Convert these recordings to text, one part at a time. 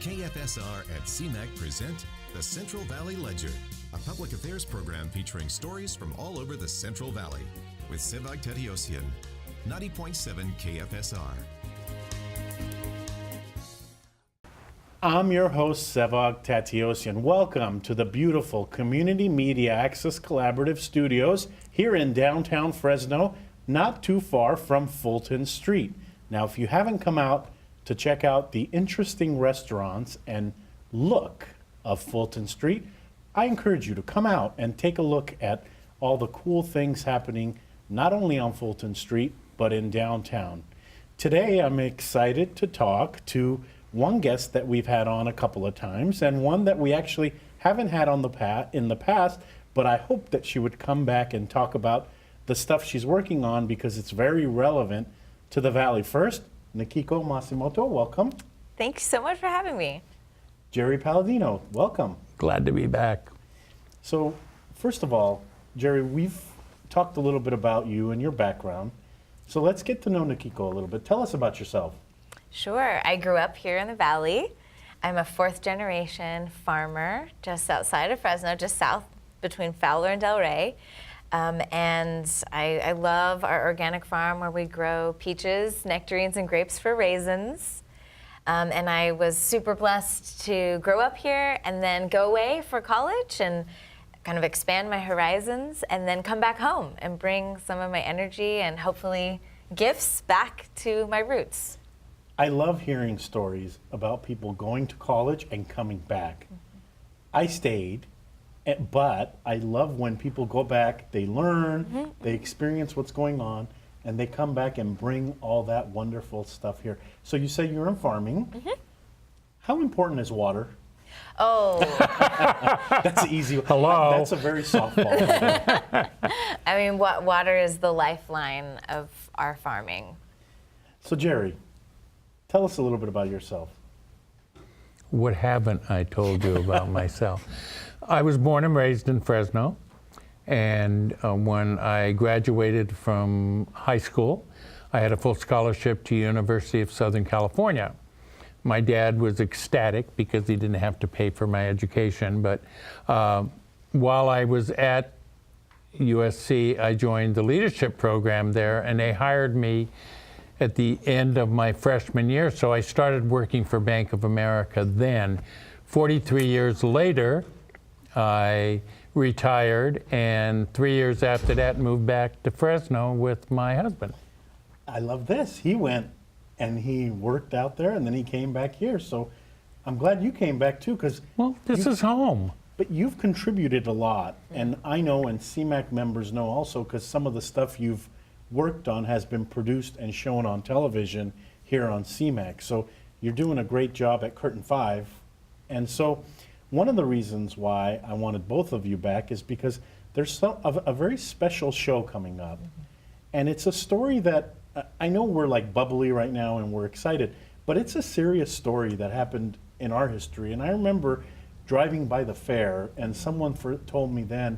KFSR and CMAC present the Central Valley Ledger, a public affairs program featuring stories from all over the Central Valley with Sevag Tateosian, 90.7 KFSR. I'm your host, Sevag Tateosian. Welcome to the beautiful Community Media Access Collaborative Studios here in downtown Fresno, not too far from Fulton Street. Now, if you haven't come out to check out the interesting restaurants and look of Fulton Street, I encourage you to come out and take a look at all the cool things happening not only on Fulton Street, but in downtown. Today, I'm excited to talk to one guest that we've had on a couple of times and one that we actually haven't had on in the past, but I hope that she would come back and talk about the stuff she's working on because it's very relevant to the Valley. First, Nikiko Masumoto, welcome. Thanks so much for having me. Jerry Palladino, welcome. Glad to be back. So, first of all, Jerry, we've talked a little bit about you and your background. So let's get to know Nikiko a little bit. Tell us about yourself. Sure. I grew up here in the Valley. I'm a fourth generation farmer just outside of Fresno, just south between Fowler and Del Rey. And I love our organic farm where we grow peaches, nectarines, and grapes for raisins. And I was super blessed to grow up here and then go away for college and kind of expand my horizons and then come back home and bring some of my energy and hopefully gifts back to my roots. I love hearing stories about people going to college and coming back. I stayed. But I love when people go back, they learn, they experience what's going on, and they come back and bring all that wonderful stuff here. So you say you're in farming. How important is water? Oh. That's easy. Hello. That's a very softball. I mean, water is the lifeline of our farming. So Jerry, tell us a little bit about yourself. What haven't I told you about myself? I was born and raised in Fresno, and when I graduated from high school, I had a full scholarship to University of Southern California. My dad was ecstatic because he didn't have to pay for my education, but while I was at USC, I joined the leadership program there, and they hired me at the end of my freshman year, so I started working for Bank of America then. 43 years later, I retired, and 3 years after that moved back to Fresno with my husband. I love this. He went and he worked out there, and then he came back here. So I'm glad you came back too, because this is home. But you've contributed a lot, and I know, and CMAC members know also, because some of the stuff you've worked on has been produced and shown on television here on CMAC. So you're doing a great job at Curtain 5. And so one of the reasons why I wanted both of you back is because there's a very special show coming up. And it's a story that I know we're like bubbly right now and we're excited, but it's a serious story that happened in our history. And I remember driving by the fair and someone told me then,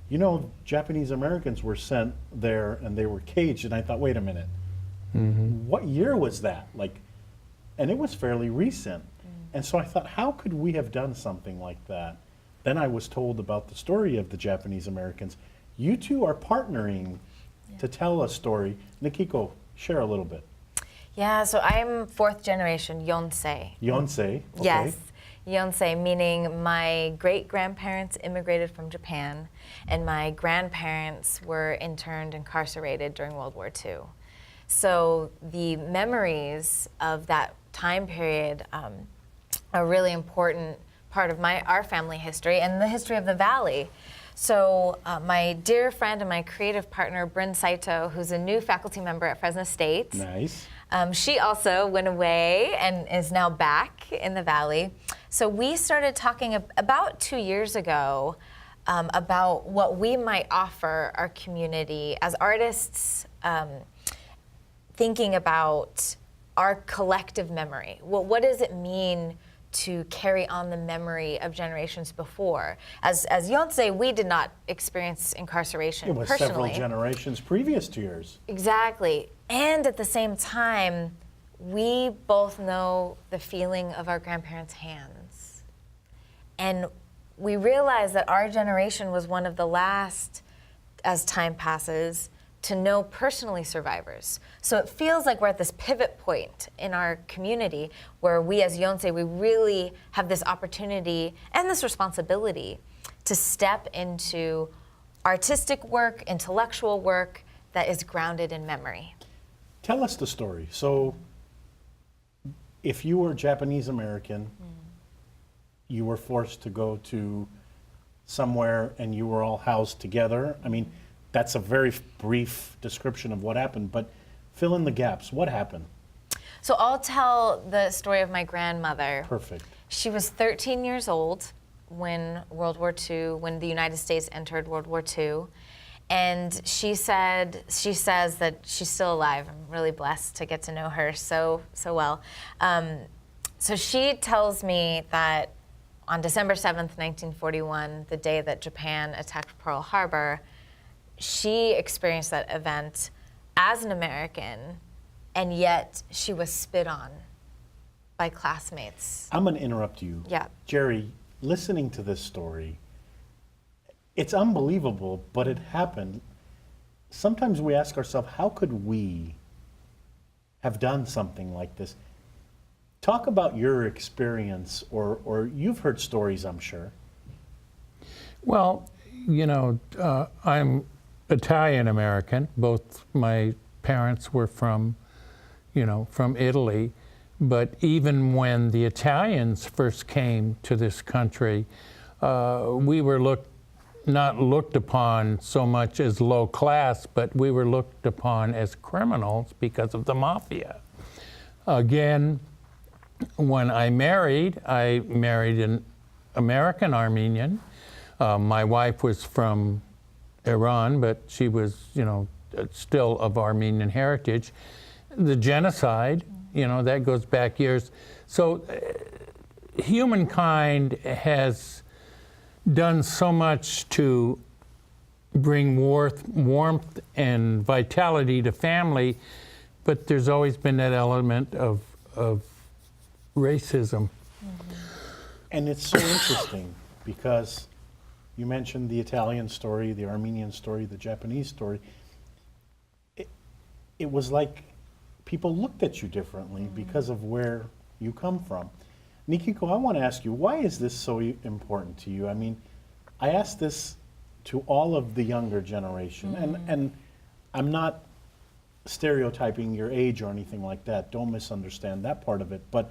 you know, Japanese Americans were sent there and they were caged. And I thought, wait a minute, what year was that? And it was fairly recent. And so I thought, how could we have done something like that? Then I was told about the story of the Japanese Americans. You two are partnering to tell a story. Nikiko, share a little bit. Yeah, so I'm fourth generation Yonsei. Yonsei, okay. Yes, Yonsei, meaning my great-grandparents immigrated from Japan, and my grandparents were interned, incarcerated during World War II. So the memories of that time period a really important part of our family history and the history of the Valley. So my dear friend and my creative partner, Bryn Saito, who's a new faculty member at Fresno State. Nice. She also went away and is now back in the Valley. So we started talking about 2 years ago about what we might offer our community as artists, thinking about our collective memory. What does it mean to carry on the memory of generations before? As Yonsei, we did not experience incarceration it was personally. Several generations previous to yours. Exactly. And at the same time, we both know the feeling of our grandparents' hands. And we realize that our generation was one of the last, as time passes, to know personally survivors. So it feels like we're at this pivot point in our community where we as Yonsei, we really have this opportunity and this responsibility to step into artistic work, intellectual work that is grounded in memory. Tell us the story. So if you were Japanese American, you were forced to go to somewhere and you were all housed together. I mean, that's a very brief description of what happened, but fill in the gaps. What happened? So I'll tell the story of my grandmother. Perfect. She was 13 years old when when the United States entered World War II. And she says that she's still alive. I'm really blessed to get to know her so well. So she tells me that on December 7th, 1941, the day that Japan attacked Pearl Harbor, she experienced that event as an American, and yet she was spit on by classmates. I'm going to interrupt you. Yeah. Jerry, listening to this story, it's unbelievable, but it happened. Sometimes we ask ourselves, how could we have done something like this? Talk about your experience, or you've heard stories, I'm sure. Well, you know, I'm Italian American. Both my parents were from Italy. But even when the Italians first came to this country, we were not looked upon so much as low class, but we were looked upon as criminals because of the mafia. Again, when I married an American Armenian. My wife was from Iran, but she was, still of Armenian heritage. The genocide, that goes back years. So humankind has done so much to bring warmth and vitality to family, but there's always been that element of racism. Mm-hmm. And it's so interesting because you mentioned the Italian story, the Armenian story, the Japanese story. It was like people looked at you differently because of where you come from. Nikiko, I want to ask you, why is this so important to you? I mean, I ask this to all of the younger generation, and I'm not stereotyping your age or anything like that. Don't misunderstand that part of it. But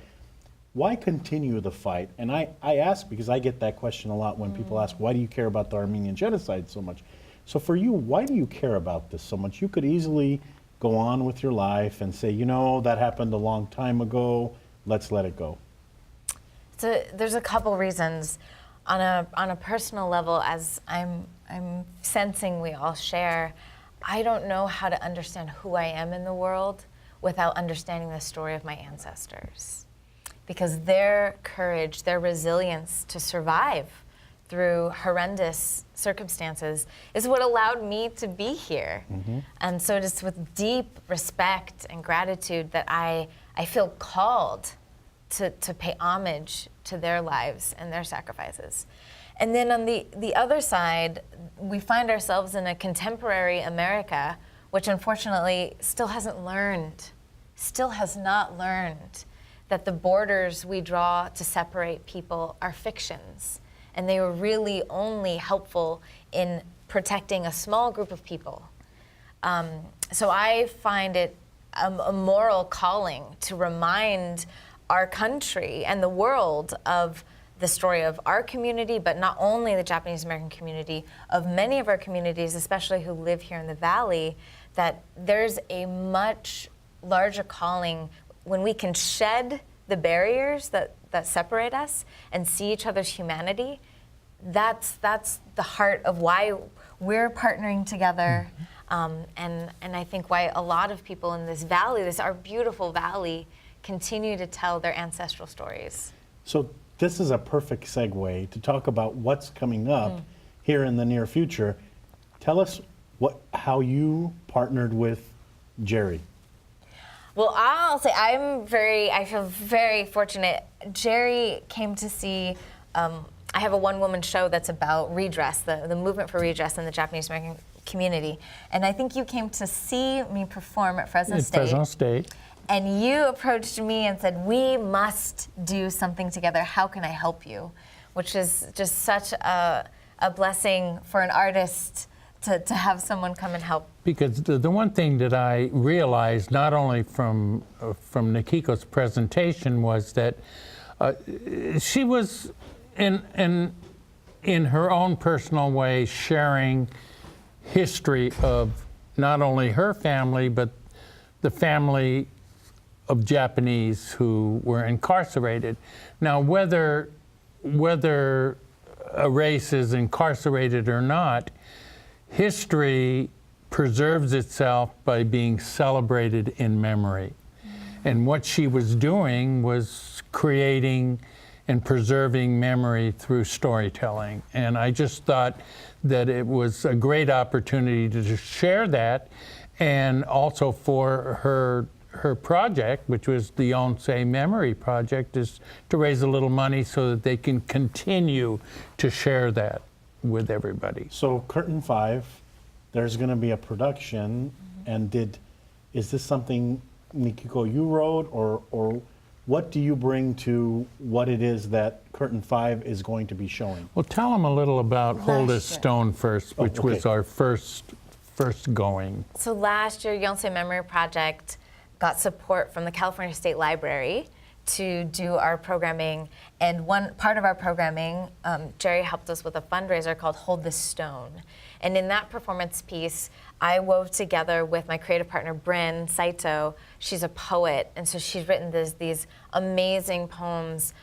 why continue the fight? And I ask because I get that question a lot when people ask, why do you care about the Armenian genocide so much? So for you, why do you care about this so much? You could easily go on with your life and say, that happened a long time ago, let's let it go. So there's a couple reasons. On a personal level, as I'm sensing we all share, I don't know how to understand who I am in the world without understanding the story of my ancestors. Because their courage, their resilience to survive through horrendous circumstances is what allowed me to be here. Mm-hmm. And so it is with deep respect and gratitude that I feel called to pay homage to their lives and their sacrifices. And then on the other side, we find ourselves in a contemporary America, which unfortunately still has not learned that the borders we draw to separate people are fictions. And they were really only helpful in protecting a small group of people. So I find it a moral calling to remind our country and the world of the story of our community, but not only the Japanese American community, of many of our communities, especially who live here in the Valley, that there's a much larger calling when we can shed the barriers that separate us and see each other's humanity. That's the heart of why we're partnering together, and I think why a lot of people in this valley, our beautiful valley, continue to tell their ancestral stories. So this is a perfect segue to talk about what's coming up here in the near future. Tell us how you partnered with Jerry. Well, I'll say I feel very fortunate. Jerry came to see, I have a one-woman show that's about redress, the movement for redress in the Japanese American community. And I think you came to see me perform at Fresno State. Fresno State. And you approached me and said, we must do something together. How can I help you? Which is just such a blessing for an artist to have someone come and help. Because the one thing that I realized, not only from Nikiko's presentation, was that she was in her own personal way sharing history of not only her family, but the family of Japanese who were incarcerated. Now, whether a race is incarcerated or not, history preserves itself by being celebrated in memory. And what she was doing was creating and preserving memory through storytelling. And I just thought that it was a great opportunity to share that, and also for her project, which was the Yonsei Memory Project, is to raise a little money so that they can continue to share that with everybody. So Curtain 5, there's going to be a production, and is this something, Nikiko, you wrote, or what do you bring to what it is that Curtain 5 is going to be showing? Well, tell them a little about Hold As Stone first, which was our first going. So last year, Yonsei Memory Project got support from the California State Library to do our programming. And one part of our programming, Jerry helped us with a fundraiser called Hold This Stone. And in that performance piece, I wove together with my creative partner, Bryn Saito. She's a poet, and so she's written these amazing poems,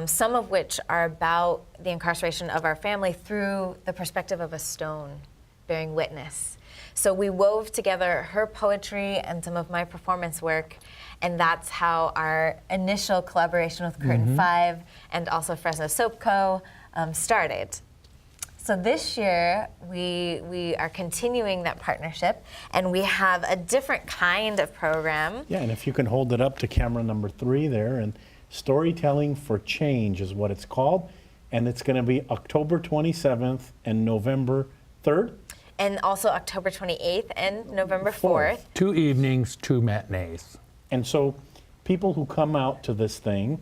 some of which are about the incarceration of our family through the perspective of a stone bearing witness. So we wove together her poetry and some of my performance work, and that's how our initial collaboration with Curtain 5 and also Fresno Soap Co. Started. So this year, we are continuing that partnership, and we have a different kind of program. Yeah, and if you can hold it up to camera number 3 there, and Storytelling for Change is what it's called, and it's going to be October 27th and November 3rd. And also October 28th and November 4th. 2 evenings, 2 matinees. And so people who come out to this thing,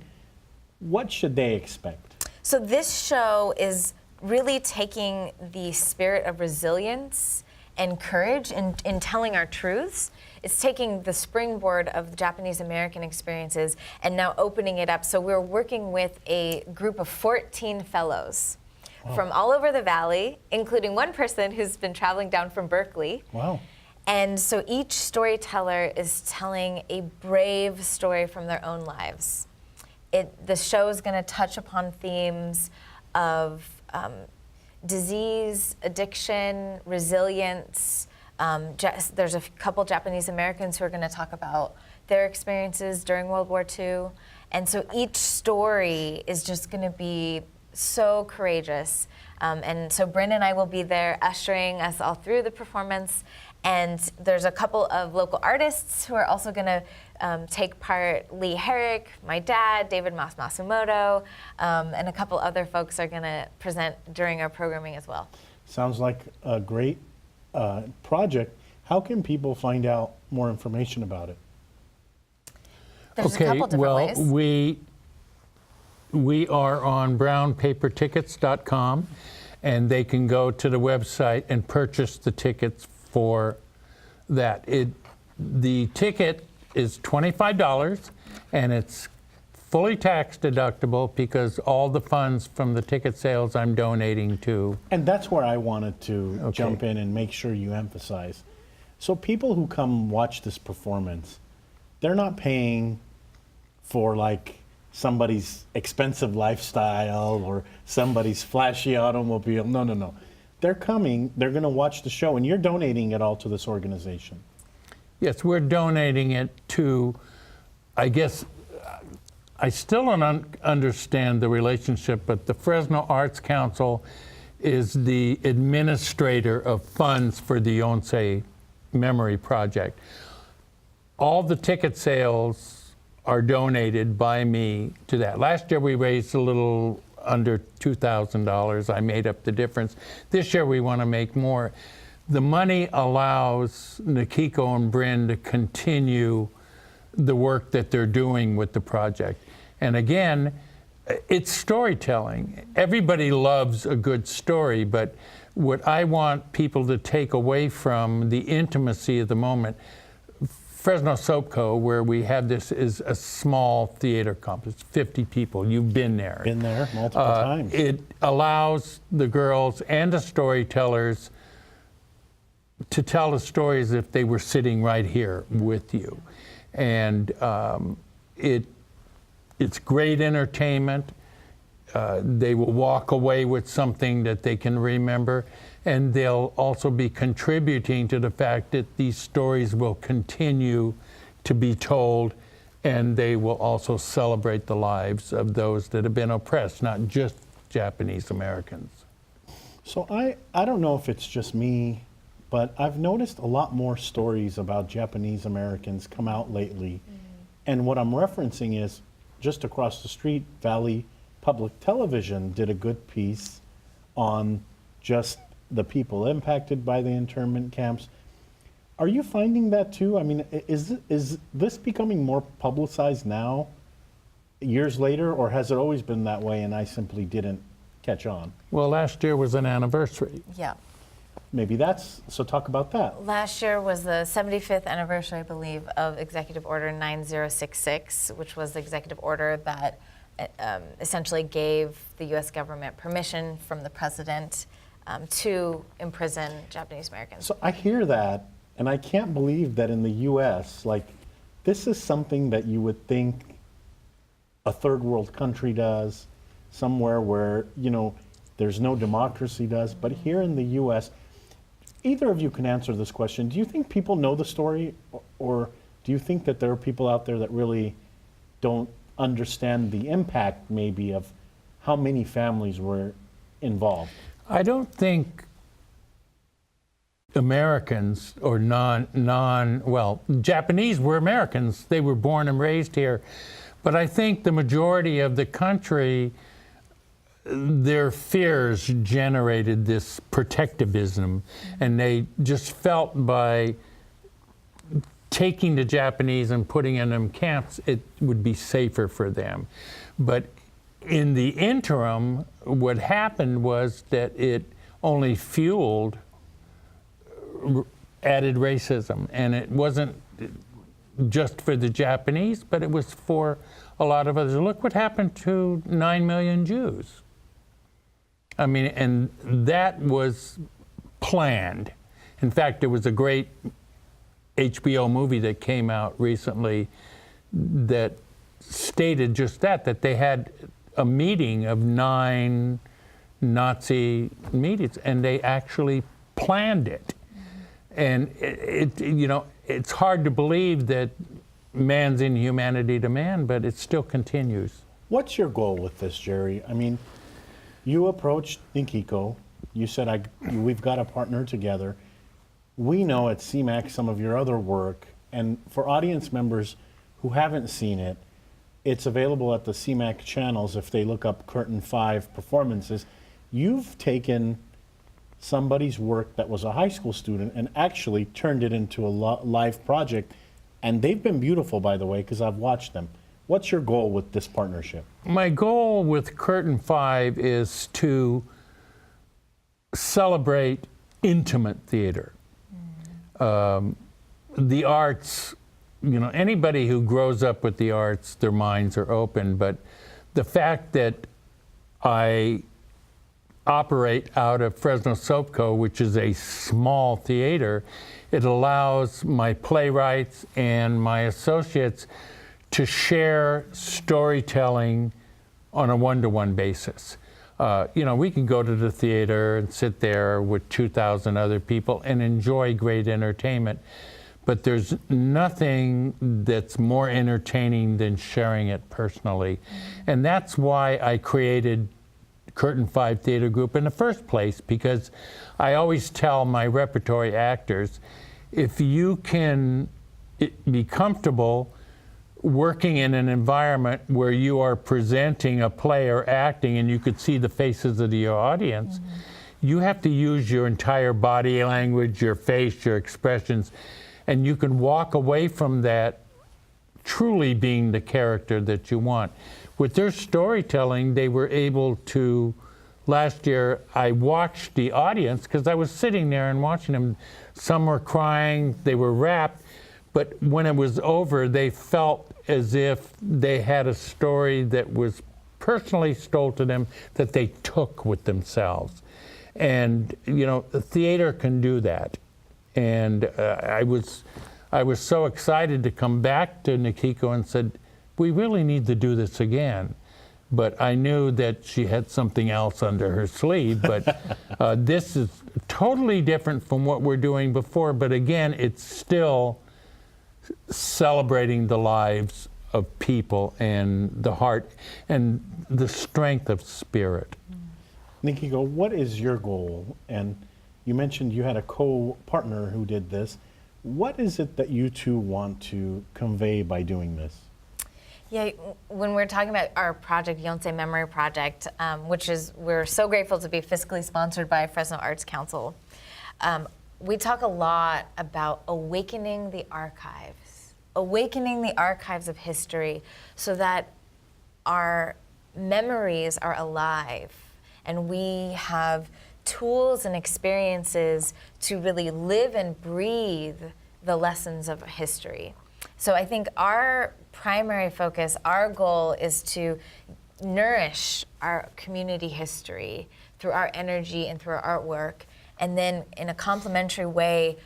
what should they expect? So this show is really taking the spirit of resilience and courage in telling our truths. It's taking the springboard of the Japanese American experiences and now opening it up. So we're working with a group of 14 fellows. Wow. From all over the valley, including one person who's been traveling down from Berkeley. Wow. And so each storyteller is telling a brave story from their own lives. The show is going to touch upon themes of disease, addiction, resilience. There's a couple Japanese Americans who are going to talk about their experiences during World War II. And so each story is just going to be so courageous. And so Bryn and I will be there ushering us all through the performance. And there's a couple of local artists who are also going to take part. Lee Herrick, my dad, David Masumoto, and a couple other folks are going to present during our programming as well. Sounds like a great project. How can people find out more information about it? There's a couple different ways. We are on brownpapertickets.com, and they can go to the website and purchase the tickets for that. The ticket is $25, and it's fully tax deductible because all the funds from the ticket sales I'm donating to. And that's where I wanted to jump in and make sure you emphasize. So people who come watch this performance, they're not paying for like somebody's expensive lifestyle or somebody's flashy automobile. No. They're coming, they're going to watch the show, and you're donating it all to this organization. Yes, we're donating it to, I guess, I still don't understand the relationship, but the Fresno Arts Council is the administrator of funds for the Yonsei Memory Project. all the ticket sales are donated by me to that. Last year we raised a little under $2,000. I made up the difference. This year we want to make more. The money allows Nikiko and Bryn to continue the work that they're doing with the project. And again, it's storytelling. Everybody loves a good story, but what I want people to take away from the intimacy of the moment, Fresno Soap Co., where we have this, is a small theater complex, 50 people. You've been there. Been there multiple times. It allows the girls and the storytellers to tell the stories if they were sitting right here with you. And it's great entertainment. They will walk away with something that they can remember, and they'll also be contributing to the fact that these stories will continue to be told, and they will also celebrate the lives of those that have been oppressed, not just Japanese Americans. So I don't know if it's just me, but I've noticed a lot more stories about Japanese Americans come out lately. And what I'm referencing is just across the street, Valley Public Television did a good piece on just the people impacted by the internment camps. Are you finding that too? I mean, is this becoming more publicized now, years later, or has it always been that way and I simply didn't catch on? Well, last year was an anniversary. Yeah. Maybe so talk about that. Last year was the 75th anniversary, I believe, of Executive Order 9066, which was the executive order that essentially gave the U.S. government permission from the president to imprison Japanese Americans. So I hear that, and I can't believe that in the U.S., like, this is something that you would think a third world country does, somewhere where, you know, there's no democracy does, but here in the U.S., either of you can answer this question. Do you think people know the story, or do you think that there are people out there that really don't understand the impact maybe of how many families were involved? I don't think Americans or well, Japanese were Americans. They were born and raised here. But I think the majority of the country, their fears generated this protectivism, and they just felt by taking the Japanese and putting in them camps, it would be safer for them. But in the interim, what happened was that it only fueled added racism, and it wasn't just for the Japanese, but it was for a lot of others. Look what happened to 9 million Jews. I mean, and that was planned. In fact, there was a great HBO movie that came out recently that stated just that they had a meeting of 9 Nazi meetings, and they actually planned it. And you know, it's hard to believe that man's inhumanity to man, but it still continues. What's your goal with this, Jerry? I mean, you approached Nikiko. You said, we've got to partner together. We know at CMAC some of your other work, and for audience members who haven't seen it, it's available at the CMAC channels if they look up Curtain 5 performances. You've taken somebody's work that was a high school student and actually turned it into a live project, and they've been beautiful, by the way, because I've watched them. What's your goal with this partnership? My goal with Curtain 5 is to celebrate intimate theater. The arts, you know, anybody who grows up with the arts, their minds are open, but the fact that I operate out of Fresno Soap Co., which is a small theater, it allows my playwrights and my associates to share storytelling on a one-to-one basis. You know, we can go to the theater and sit there with 2,000 other people and enjoy great entertainment, but there's nothing that's more entertaining than sharing it personally. And that's why I created Curtain 5 Theater Group in the first place, because I always tell my repertory actors, if you can be comfortable working in an environment where you are presenting a play or acting and you could see the faces of your audience. You have to use your entire body language, your face, your expressions, and you can walk away from that truly being the character that you want. With their storytelling, they were able to, last year, I watched the audience because I was sitting there and watching them. Some were crying, they were rapt, but when it was over, they felt as if they had a story that was personally told to them that they took with themselves. And, you know, the theater can do that. And I was so excited to come back to Nikiko and said, we really need to do this again. But I knew that she had something else under her sleeve. But this is totally different from what we're doing before. But again, it's still celebrating the lives of people and the heart and the strength of spirit. Nikiko, what is your goal? And you mentioned you had a co-partner who did this. What is it that you two want to convey by doing this? Yeah, when we're talking about our project, Yonsei Memory Project, which is, we're so grateful to be fiscally sponsored by Fresno Arts Council, we talk a lot about awakening the archives of history so that our memories are alive and we have tools and experiences to really live and breathe the lessons of history. So I think our primary focus, our goal is to nourish our community history through our energy and through our artwork, and then in a complementary way,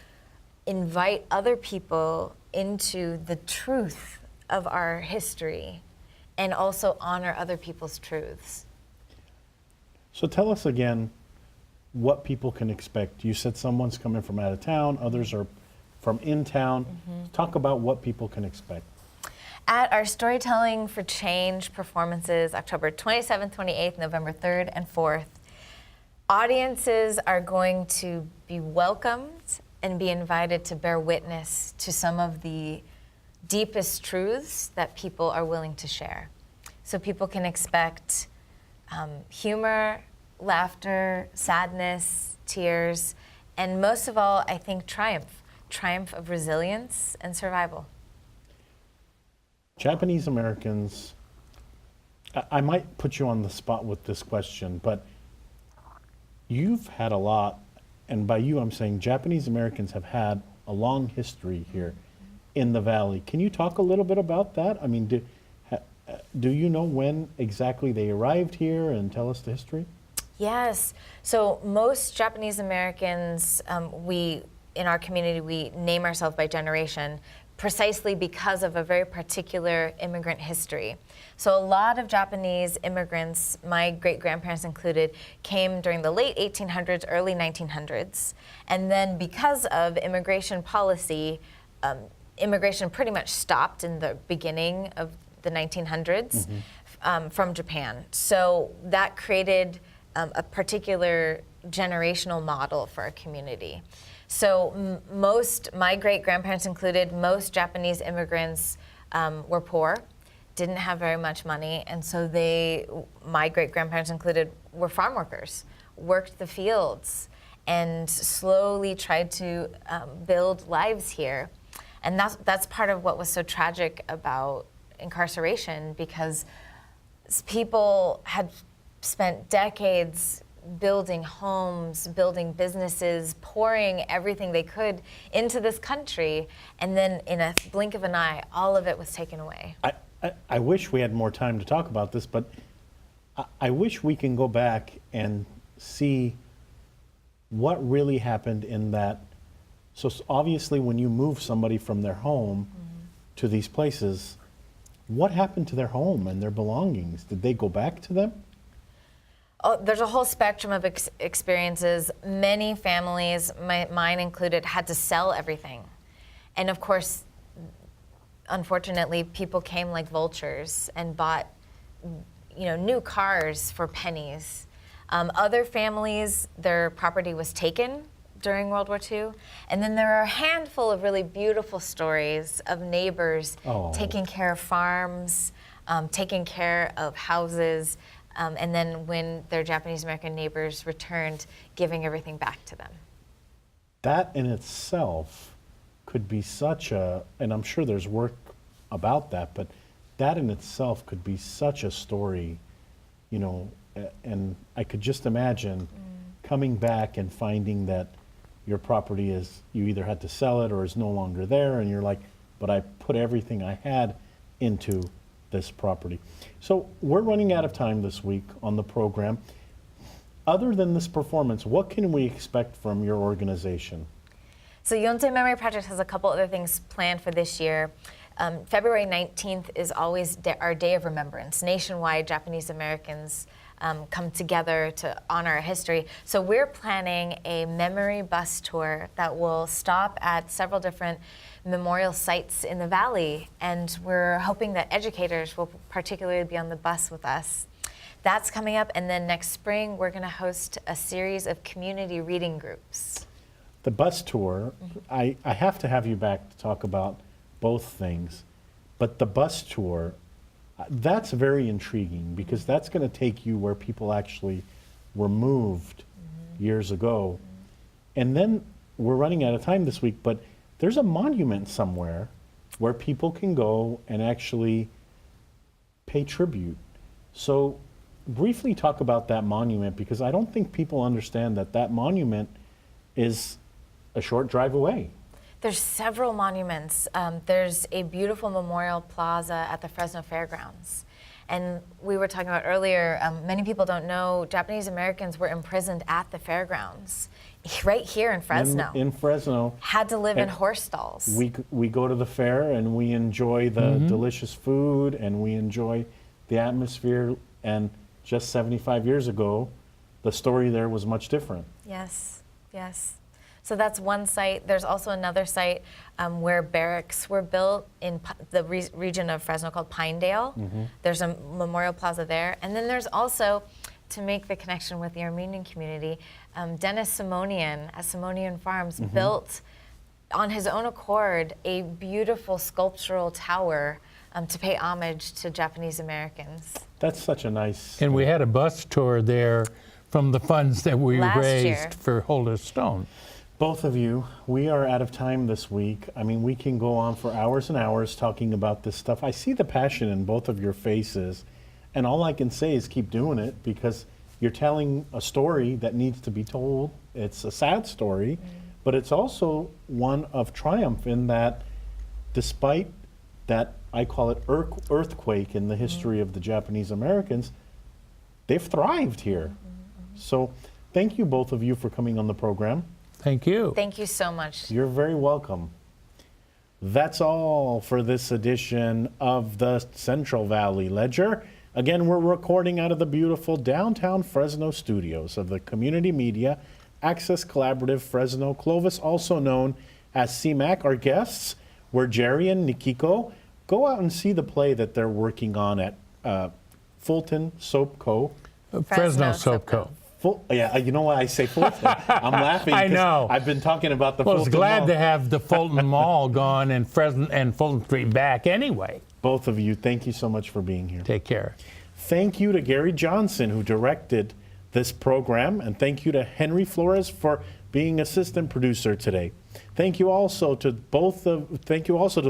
invite other people into the truth of our history and also honor other people's truths. So tell us again what people can expect. You said someone's coming from out of town, others are from in town. Talk about what people can expect. At our Storytelling for Change performances, October 27th, 28th, November 3rd and 4th, audiences are going to be welcomed and be invited to bear witness to some of the deepest truths that people are willing to share. So people can expect humor, laughter, sadness, tears, and most of all, I think triumph of resilience and survival. Japanese Americans, I might put you on the spot with this question, but you've had a lot, and by you I'm saying Japanese Americans have had a long history here in the Valley. Can you talk a little bit about that? I mean, do you know when exactly they arrived here and tell us the history? Yes. So most Japanese Americans, in our community, we name ourselves by generation precisely because of a very particular immigrant history. So a lot of Japanese immigrants, my great-grandparents included, came during the late 1800s, early 1900s. And then because of immigration policy, immigration pretty much stopped in the beginning of the 1900s from Japan. So that created a particular generational model for our community. So my great-grandparents included, most Japanese immigrants were poor, didn't have very much money, and so my great-grandparents included, were farm workers, worked the fields, and slowly tried to build lives here. And that's part of what was so tragic about incarceration, because people had spent decades building homes, building businesses, pouring everything they could into this country, and then in a blink of an eye, all of it was taken away. I wish we had more time to talk about this, but I wish we can go back and see what really happened in that. So obviously when you move somebody from their home to these places, what happened to their home and their belongings? Did they go back to them? Oh, there's a whole spectrum of experiences. Many families, mine included, had to sell everything. And of course, unfortunately, people came like vultures and bought, new cars for pennies. Other families, their property was taken during World War II. And then there are a handful of really beautiful stories of neighbors taking care of farms, taking care of houses, and then when their Japanese American neighbors returned, giving everything back to them. That in itself could be such a, and I'm sure there's work about that, but that in itself could be such a story, you know, and I could just imagine coming back and finding that your property is, you either had to sell it or is no longer there, and you're like, but I put everything I had into this property. So we're running out of time this week on the program. Other than this performance, what can we expect from your organization? So Yonsei Memory Project has a couple other things planned for this year. February 19th is always our Day of Remembrance. Nationwide, Japanese Americans come together to honor our history. So we're planning a memory bus tour that will stop at several different memorial sites in the valley, and we're hoping that educators will particularly be on the bus with us. That's coming up, and then next spring we're going to host a series of community reading groups. The bus tour, I have to have you back to talk about both things, but the bus tour, that's very intriguing because that's going to take you where people actually were moved years ago. And then we're running out of time this week, but there's a monument somewhere where people can go and actually pay tribute. So briefly talk about that monument, because I don't think people understand that that monument is a short drive away. There's several monuments. There's a beautiful memorial plaza at the Fresno Fairgrounds. And we were talking about earlier, many people don't know Japanese Americans were imprisoned at the fairgrounds, right here in Fresno. In Fresno. Had to live in horse stalls. We go to the fair and we enjoy the delicious food and we enjoy the atmosphere. And just 75 years ago, the story there was much different. Yes, yes. So that's one site. There's also another site where barracks were built in the region of Fresno called Pinedale. There's a memorial plaza there. And then there's also, to make the connection with the Armenian community, Dennis Simonian at Simonian Farms built on his own accord a beautiful sculptural tower to pay homage to Japanese Americans. That's such a nice... And we had a bus tour there from the funds that we raised for Holder Stone. Both of you, we are out of time this week. I mean, we can go on for hours and hours talking about this stuff. I see the passion in both of your faces, and all I can say is keep doing it, because you're telling a story that needs to be told. It's a sad story, but it's also one of triumph in that despite that, I call it earthquake in the history of the Japanese Americans, they've thrived here. So thank you, both of you, for coming on the program. Thank you. Thank you so much. You're very welcome. That's all for this edition of the Central Valley Ledger. Again, we're recording out of the beautiful downtown Fresno studios of the Community Media Access Collaborative Fresno Clovis, also known as CMAC. Our guests were Jerry and Nikiko. Go out and see the play that they're working on at Fulton Soap Co. Fresno Soap Co. Yeah, you know why I say Fulton? I'm laughing. I know. I've been talking about the Well, Fulton I was glad Mall. to have the Fulton Mall gone and Fresno and Fulton Street back anyway. Both of you, thank you so much for being here. Take care. Thank you to Gary Johnson, who directed this program, and thank you to Henry Flores for being assistant producer today. Thank you also to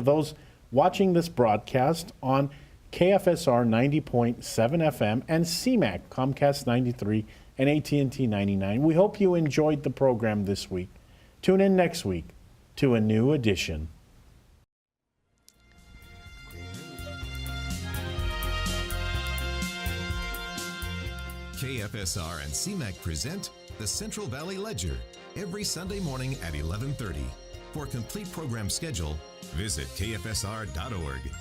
those watching this broadcast on KFSR 90.7 FM and CMAC, Comcast 93 and AT&T 99. We hope you enjoyed the program this week. Tune in next week to a new edition. KFSR and CMAC present the Central Valley Ledger every Sunday morning at 11:30. For a complete program schedule, visit kfsr.org.